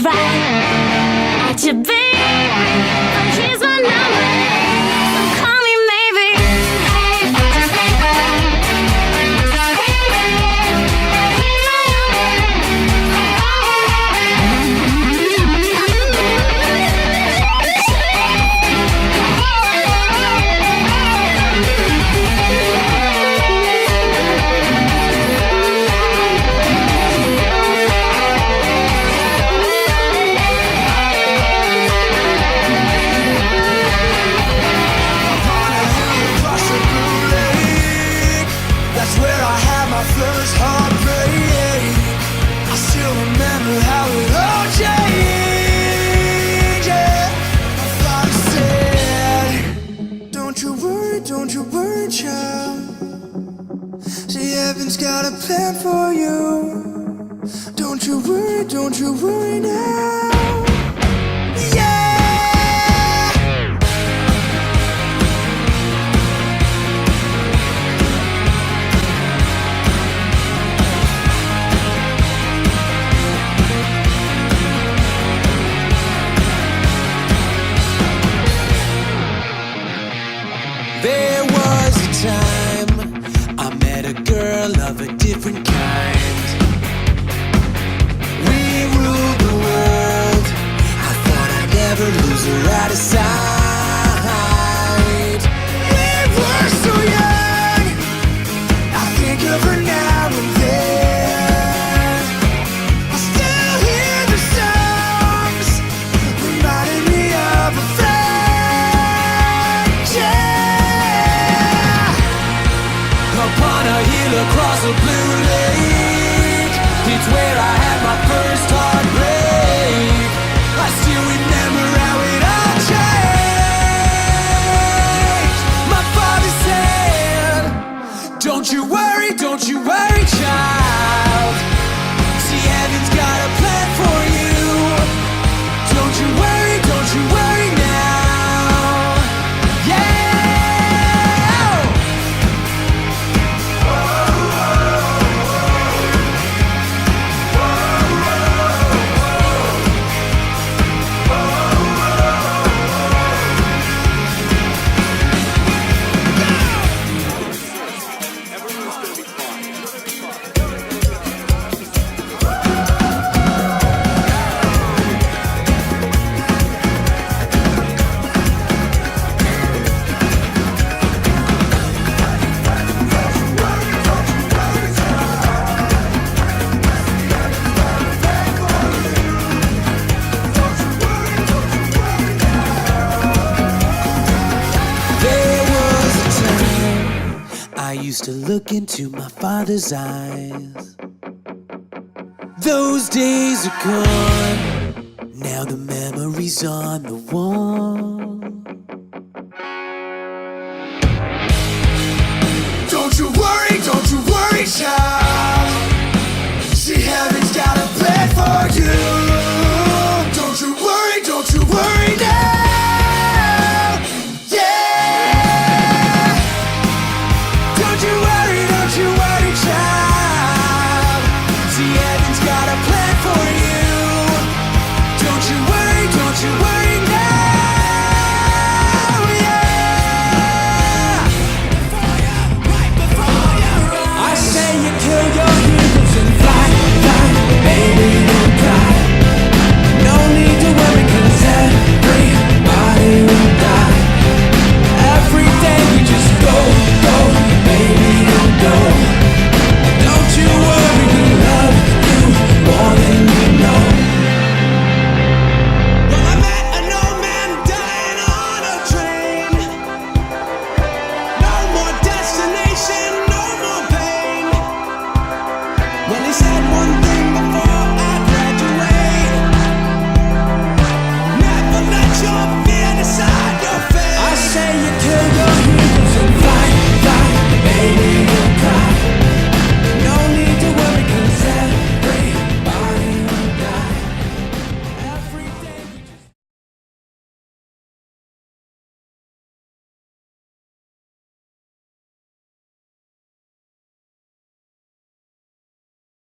right at your beat. But here's my number, so call me maybe. First heartbreak, I still remember how it all changed. Yeah. My father said, don't you worry, child. See, heaven's got a plan for you. Don't you worry now. There was a time I met a girl of a different kind. We ruled the world. I thought I'd never lose her out of sight. We were so young, I think of her now and then. I still hear the songs reminding me of a friend. Upon a hill across a blue lake, it's where I had my first heartbreak. I still remember how it all changed. My father said, don't you worry, child. See, heaven's got a plan for you. Don't you worry now. Yeah. I used to look into my father's eyes. Those days are gone. Now the memories on the wall. Don't you worry, child. See, heaven's got a plan for you. Don't you worry now. Don't you worry, child. See, heaven's got a plan for you. Don't you worry now. Yeah. Right before you. I say you kill your heroes and fly, baby, don't cry. No need to worry, 'cause everybody will die. Every day we just go, baby, don't go. Don't you worry, we love you more than you know. Well, I met an old man dying on a train. No more destination, no more pain. Well, he said one